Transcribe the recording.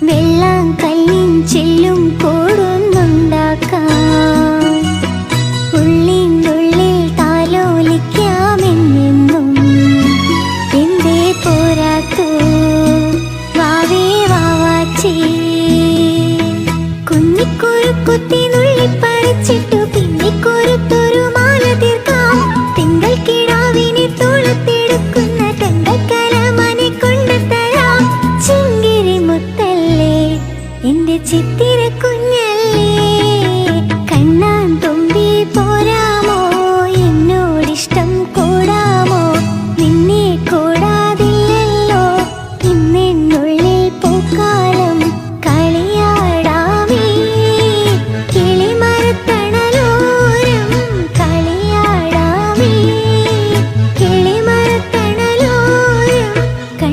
വെള്ളം കല്ലിൻ ചെല്ലും കൂടുന്നുണ്ടാക്കാം. ഉള്ളിനുള്ളിൽ താലോലിക്കാമെന്നെന്നും എന്തേ പോരാത്തു വാവേ വാവാച്ചി. കുഞ്ഞിക്കുരു കുത്തി നുള്ളിപ്പറിച്ചിട്ടു പിന്നിക്കുരു